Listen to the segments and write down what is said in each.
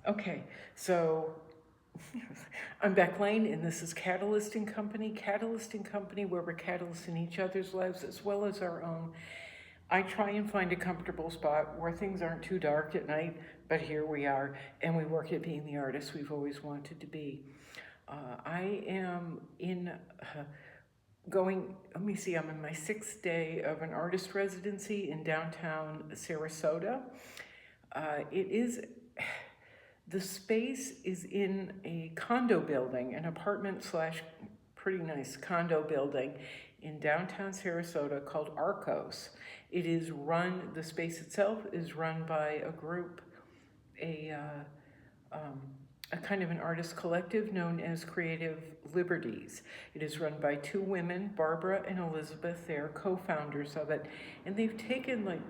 Okay, so I'm Beck Lane, and this is Catalyst and Company. Catalyst and Company, where we're catalysts in each other's lives as well as our own. I try and find a comfortable spot where things aren't too dark at night, but here we are, and we work at being the artists we've always wanted to be. I am let me see, I'm in my 6th day of an artist residency in downtown Sarasota. It is The space is in a condo building, an apartment slash pretty nice condo building in downtown Sarasota called Arcos. The space itself is run by a group, a, a kind of an artist collective known as Creative Liberties. It is run by 2 women, Barbara and Elizabeth. They're co-founders of it, and they've taken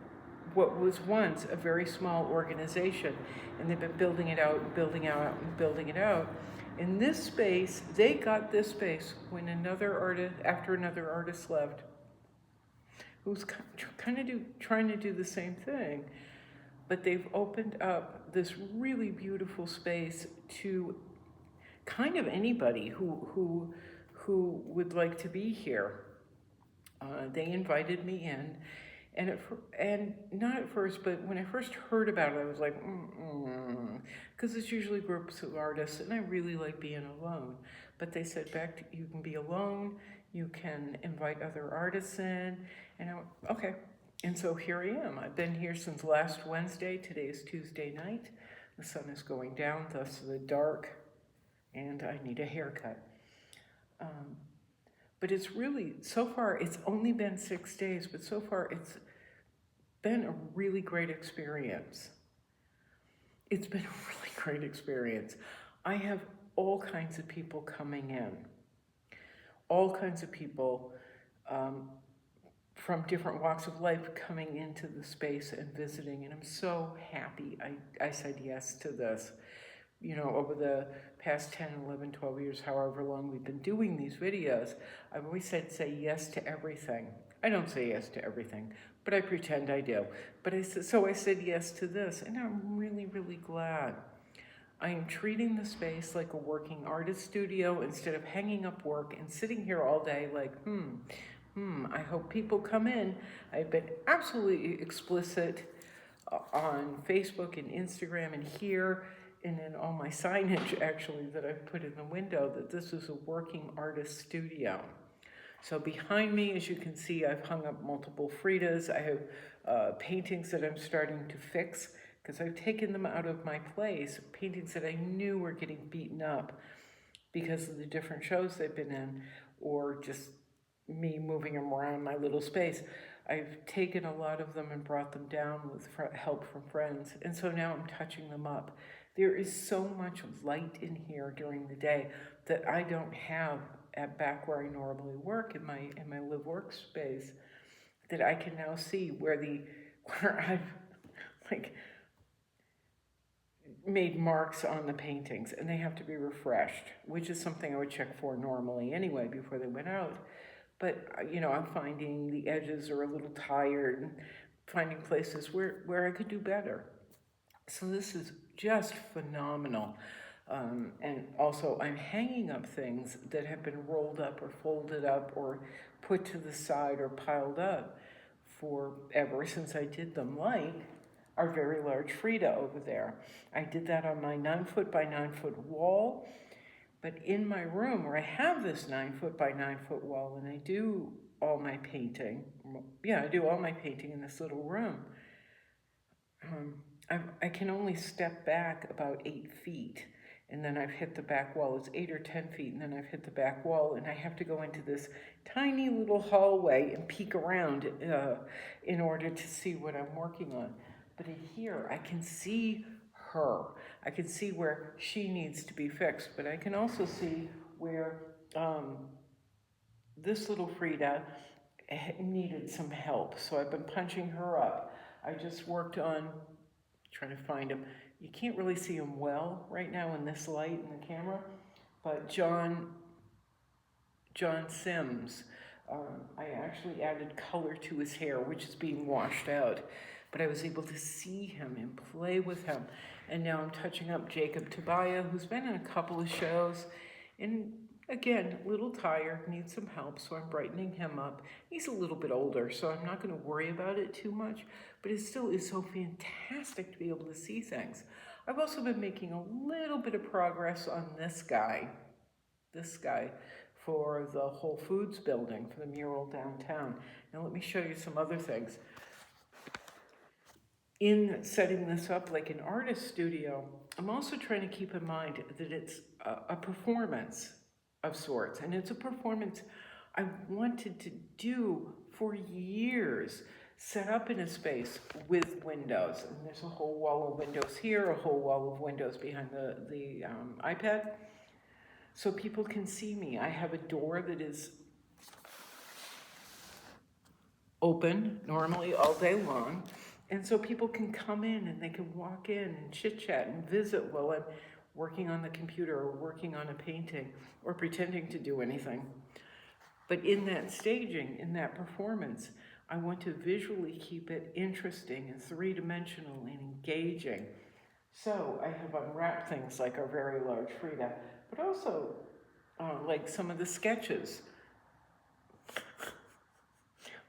what was once a very small organization, and they've been building it out and building out and building it out. In this space, they got this space when after another artist left, who's kind of trying to do the same thing, but they've opened up this really beautiful space to kind of anybody who would like to be here. They invited me in, and not at first, but when I first heard about it, I was like, because it's usually groups of artists, and I really like being alone. But they said, Beck, you can be alone, you can invite other artists in, and I went, okay. And so here I am. I've been here since last Wednesday. Today is Tuesday night. The sun is going down, thus the dark, and I need a haircut. But it's really, so far, it's only been 6 days, but so far it's been a really great experience. It's been a really great experience. I have all kinds of people coming in, all kinds of people from different walks of life coming into the space and visiting, and I'm so happy I said yes to this. You know, over the past 10, 11, 12 years, however long we've been doing these videos, I've always said say yes to everything. I don't say yes to everything, but I pretend I do. So I said yes to this, and I'm really, really glad. I am treating the space like a working artist studio instead of hanging up work and sitting here all day like, I hope people come in. I've been absolutely explicit on Facebook and Instagram and here, and in all my signage actually that I've put in the window, that this is a working artist studio. So behind me, as you can see, I've hung up multiple Fridas. I have paintings that I'm starting to fix because I've taken them out of my place, paintings that I knew were getting beaten up because of the different shows they've been in, or just me moving them around my little space. I've taken a lot of them and brought them down with help from friends, and so now I'm touching them up. There is so much light in here during the day that I don't have at back where I normally work in my live workspace, that I can now see where I've made marks on the paintings, and they have to be refreshed, which is something I would check for normally anyway before they went out. But, I'm finding the edges are a little tired and finding places where I could do better. So this is just phenomenal. And also, I'm hanging up things that have been rolled up or folded up or put to the side or piled up forever since I did them, like our very large Frida over there. I did that on my 9-foot by 9-foot wall. But in my room where I have this 9-foot by 9-foot wall, and I do all my painting, I do all my painting in this little room, I can only step back about 8 feet, and then I've hit the back wall. It's 8 or 10 feet, and then I've hit the back wall, and I have to go into this tiny little hallway and peek around in order to see what I'm working on. But in here, I can see her. I can see where she needs to be fixed, but I can also see where this little Frida needed some help. So I've been punching her up. I just worked on trying to find him. You can't really see him well right now in this light in the camera, but John Sims, I actually added color to his hair, which is being washed out, but I was able to see him and play with him. And now I'm touching up Jacob Tobiah, who's been in a couple of shows. And again, a little tired, needs some help, so I'm brightening him up. He's a little bit older, so I'm not going to worry about it too much, but it still is so fantastic to be able to see things. I've also been making a little bit of progress on this guy, for the Whole Foods building, for the mural downtown. Now let me show you some other things. In setting this up like an artist studio, I'm also trying to keep in mind that it's a performance of sorts, and it's a performance I wanted to do for years, set up in a space with windows. And there's a whole wall of windows here, a whole wall of windows behind the iPad, so people can see me. I have a door that is open normally all day long, and so people can come in and they can walk in and chit chat and visit while I'm working on the computer or working on a painting or pretending to do anything. But in that staging, in that performance, I want to visually keep it interesting and three-dimensional and engaging. So I have unwrapped things like our very large Frida, but also like some of the sketches.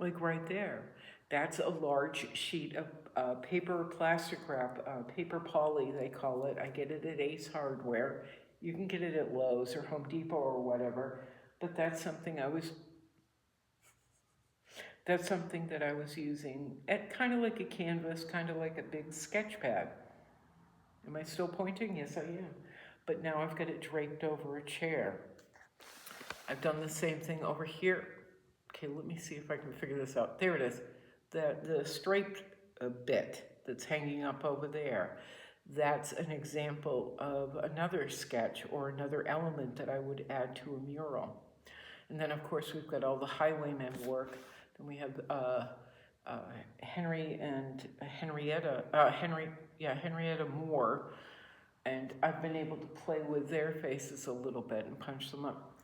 Like right there, that's a large sheet of paper plastic wrap, paper poly they call it. I get it at Ace Hardware. You can get it at Lowe's or Home Depot or whatever, but that's something that I was using at kind of like a canvas, kind of like a big sketch pad. Am I still pointing? Yes, I am. But now I've got it draped over a chair. I've done the same thing over here. Okay, let me see if I can figure this out. There it is. The striped bit that's hanging up over there. That's an example of another sketch or another element that I would add to a mural. And then, of course, we've got all the highwaymen work. Then we have Henrietta Moore. And I've been able to play with their faces a little bit and punch them up.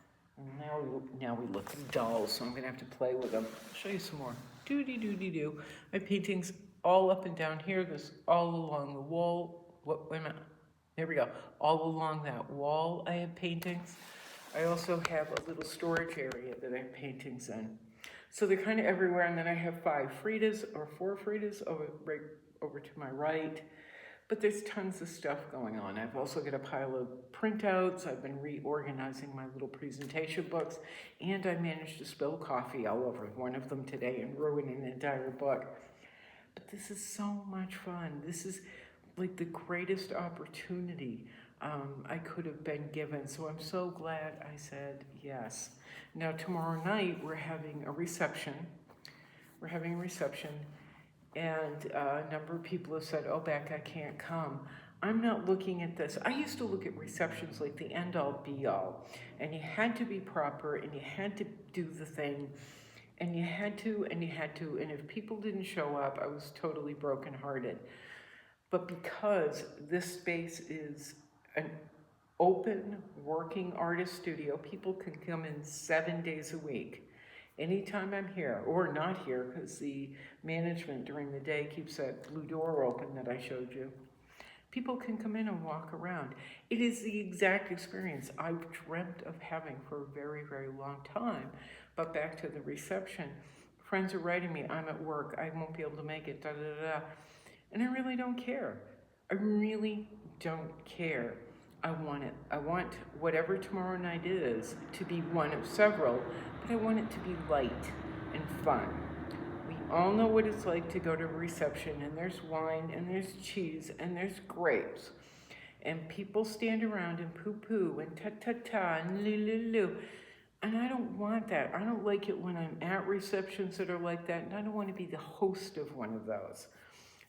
Now we look dull, so I'm going to have to play with them. I'll show you some more. Doody-doody-doo. My paintings all up and down here. There's all along the wall. Wait a minute. There we go. All along that wall I have paintings. I also have a little storage area that I have paintings in. So they're kind of everywhere. And then I have 4 Fridas over to my right. But there's tons of stuff going on. I've also got a pile of printouts. I've been reorganizing my little presentation books, and I managed to spill coffee all over one of them today and ruin an entire book. But this is so much fun. This is like the greatest opportunity I could have been given. So I'm so glad I said yes. Now tomorrow night we're having a reception. And a number of people have said, oh, Beck, I can't come. I'm not looking at this. I used to look at receptions like the end-all, be-all. And you had to be proper, and you had to do the thing, and you had to. And if people didn't show up, I was totally brokenhearted. But because this space is an open, working artist studio, people can come in 7 days a week. Anytime I'm here, or not here, because the management during the day keeps that blue door open that I showed you, people can come in and walk around. It is the exact experience I've dreamt of having for a very, very long time. But back to the reception, friends are writing me, I'm at work, I won't be able to make it, da-da-da-da. And I really don't care. I really don't care. I want whatever tomorrow night is to be one of several, but I want it to be light and fun. We all know what it's like to go to a reception, and there's wine, and there's cheese, and there's grapes. And people stand around and poo-poo, and ta-ta-ta, and lu-lu-lu. And I don't want that. I don't like it when I'm at receptions that are like that, and I don't want to be the host of one of those.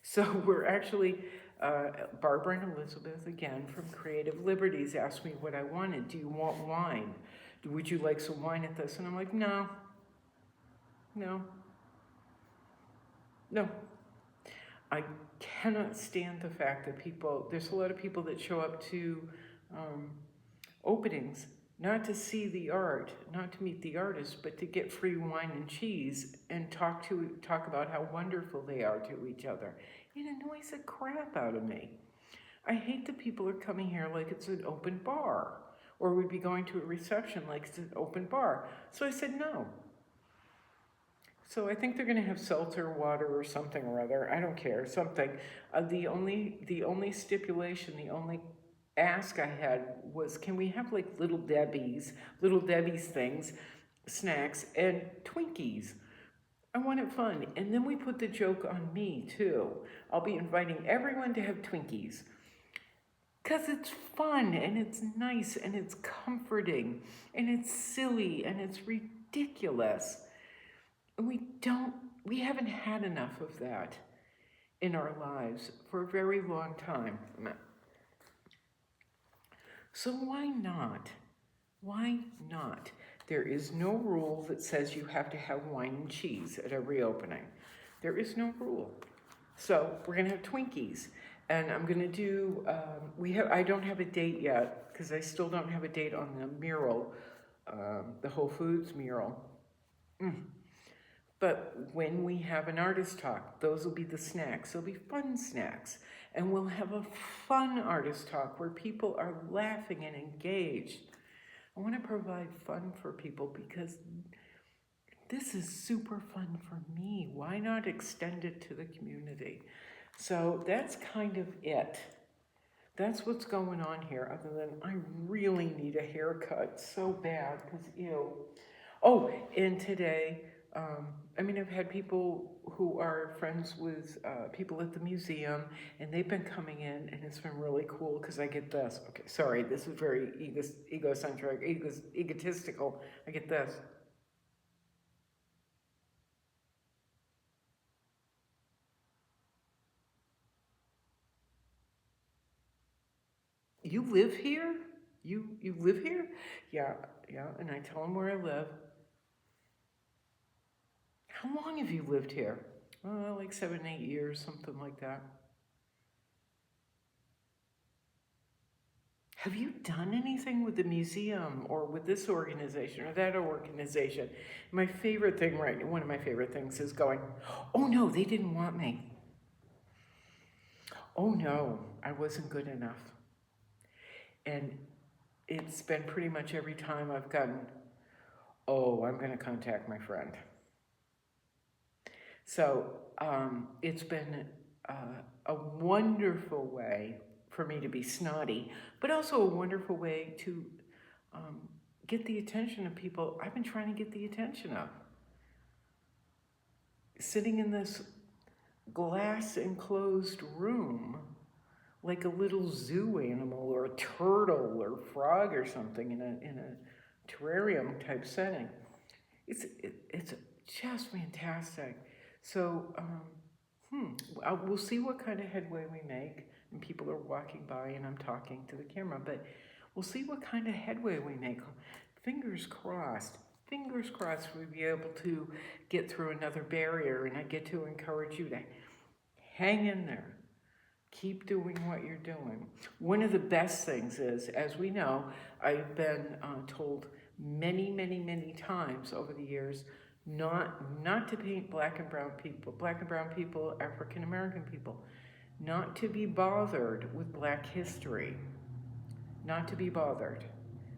So we're actually, Barbara and Elizabeth, again, from Creative Liberties, asked me what I wanted. Do you want wine? Would you like some wine at this? And I'm like, no. I cannot stand the fact that there's a lot of people that show up to openings, not to see the art, not to meet the artist, but to get free wine and cheese and talk about how wonderful they are to each other. It annoys the crap out of me. I hate that people are coming here like it's an open bar, or we'd be going to a reception like it's an open bar. So I said no. So I think they're going to have seltzer water or something or other. I don't care, something. The only stipulation, the only ask I had was, can we have like little Debbie's things, snacks, and Twinkies? I want it fun. And then we put the joke on me too. I'll be inviting everyone to have Twinkies. Because it's fun and it's nice and it's comforting and it's silly and it's ridiculous. And we haven't had enough of that in our lives for a very long time. So why not? Why not? There is no rule that says you have to have wine and cheese at every opening. There is no rule. So we're gonna have Twinkies, and I'm gonna do. I don't have a date yet because I still don't have a date on the mural, the Whole Foods mural. But when we have an artist talk, those will be the snacks. They'll be fun snacks. And we'll have a fun artist talk where people are laughing and engaged. I want to provide fun for people because this is super fun for me. Why not extend it to the community? So that's kind of it. That's what's going on here, other than I really need a haircut so bad because, Oh, and today, I've had people who are friends with people at the museum, and they've been coming in, and it's been really cool because I get this. Okay, sorry, this is very egotistical. I get this. You live here? You live here? Yeah, and I tell them where I live. How long have you lived here? Like 7, 8 years, something like that. Have you done anything with the museum or with this organization or that organization? My favorite thing, one of my favorite things is going, oh no, they didn't want me. Oh no, I wasn't good enough. And it's been pretty much every time I've gotten, oh, I'm going to contact my friend. So it's been a wonderful way for me to be snotty, but also a wonderful way to get the attention of people I've been trying to get the attention of. Sitting in this glass enclosed room like a little zoo animal or a turtle or frog or something in a terrarium type setting. It's just fantastic. So we'll see what kind of headway we make. And people are walking by and I'm talking to the camera, but we'll see what kind of headway we make. Fingers crossed we'll be able to get through another barrier, and I get to encourage you to hang in there. Keep doing what you're doing. One of the best things is, as we know, I've been told many, many, many times over the years not to paint black and brown people, African American people, not to be bothered with Black history, not to be bothered,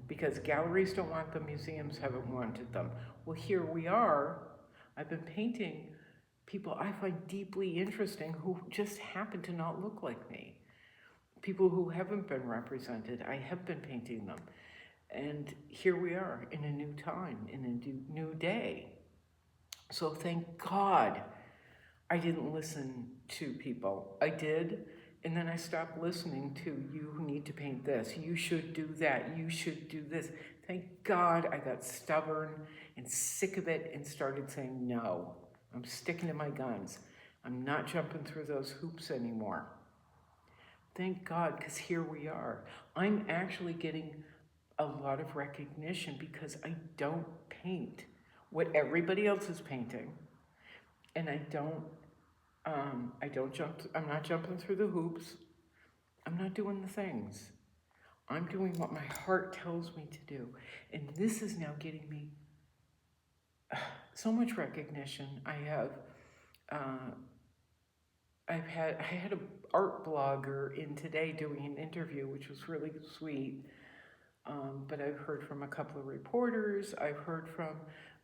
because galleries don't want them, museums haven't wanted them. Well, here we are. I've been painting people I find deeply interesting who just happen to not look like me. People who haven't been represented, I have been painting them. And here we are in a new time, in a new day. So thank God I didn't listen to people. I did, and then I stopped listening to, you need to paint this, you should do that, you should do this. Thank God I got stubborn and sick of it and started saying no. I'm sticking to my guns. I'm not jumping through those hoops anymore. Thank God, because here we are. I'm actually getting a lot of recognition because I don't paint what everybody else is painting. And I'm not jumping through the hoops. I'm not doing the things. I'm doing what my heart tells me to do. And this is now getting me so much recognition. I had art blogger in Today doing an interview, which was really sweet. But I've heard from a couple of reporters. I've heard from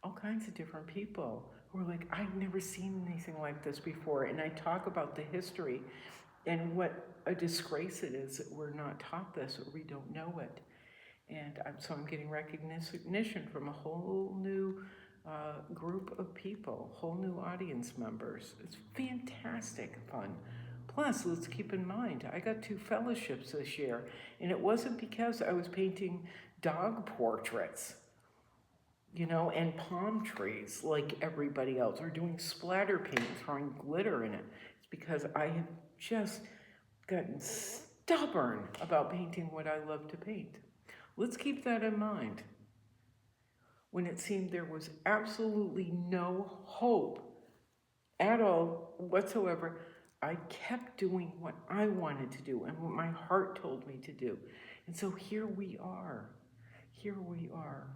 all kinds of different people who are like, I've never seen anything like this before. And I talk about the history and what a disgrace it is that we're not taught this or we don't know it. And so I'm getting recognition from a whole new group of people, whole new audience members. It's fantastic fun. Plus, let's keep in mind, I got 2 fellowships this year, and it wasn't because I was painting dog portraits, and palm trees like everybody else, or doing splatter paint, throwing glitter in it. It's because I have just gotten stubborn about painting what I love to paint. Let's keep that in mind. When it seemed there was absolutely no hope at all whatsoever, I kept doing what I wanted to do and what my heart told me to do. And so here we are. Here we are.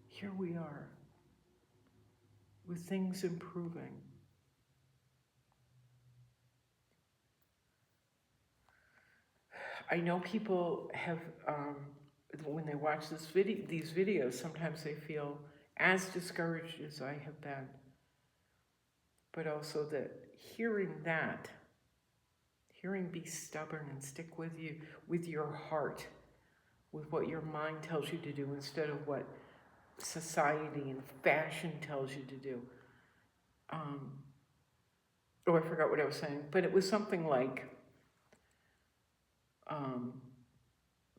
Here we are. With things improving. I know people have, when they watch these videos, sometimes they feel as discouraged as I have been. But also that hearing be stubborn and stick with your heart, with what your mind tells you to do instead of what society and fashion tells you to do. I forgot what I was saying, but it was something like,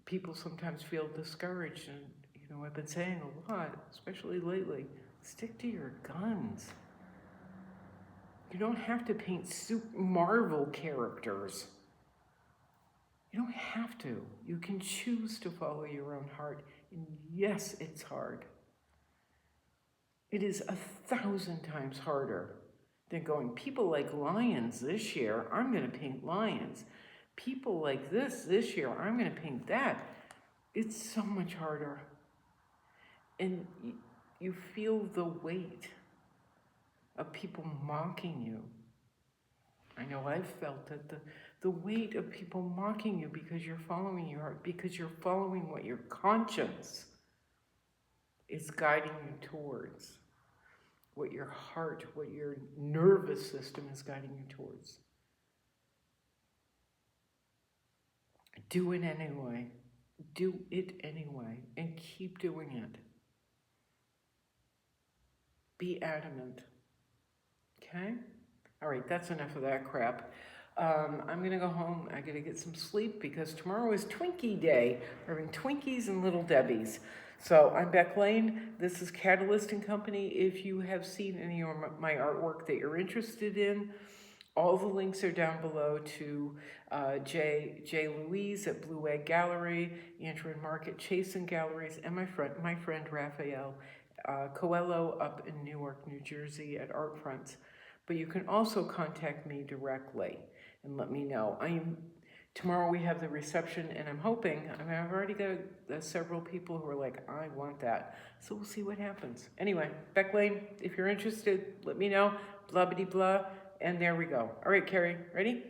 people sometimes feel discouraged, and I've been saying a lot, especially lately, stick to your guns. You don't have to paint Marvel characters. You don't have to. You can choose to follow your own heart. And yes, it's hard. It is 1,000 times harder than going, people like lions this year, I'm going to paint lions. People like this year, I'm going to paint that. It's so much harder. And you feel the weight of people mocking you. I know I've felt it, the weight of people mocking you because you're following your heart, because you're following what your conscience is guiding you towards, what your heart, what your nervous system is guiding you towards. Do it anyway. Do it anyway, and keep doing it. Be adamant. Okay? All right, that's enough of that crap. I'm going to go home. I got to get some sleep because tomorrow is Twinkie Day. We're having Twinkies and Little Debbies. So I'm Beck Lane. This is Catalyst & Company. If you have seen any of my artwork that you're interested in, all the links are down below to J. Louise at Blue Egg Gallery, Andrew and Mark at Chasen Galleries, and my friend Raphael Coelho up in Newark, New Jersey at Art Fronts. But you can also contact me directly and let me know. Tomorrow we have the reception, and I'm hoping, I've already got several people who are like, I want that. So we'll see what happens. Anyway, Beck Lane, if you're interested, let me know. Blah, blah, blah. And there we go. All right, Carrie, ready?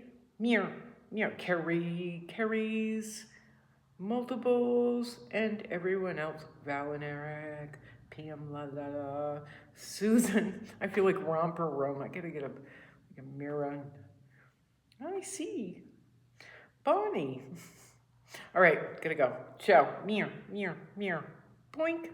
Carrie's, multiples, and everyone else. Val and Eric, Pam, Susan. I feel like Romper Rome. I gotta get a mirror. I see. Bonnie. All right, gotta go. Ciao. Boink.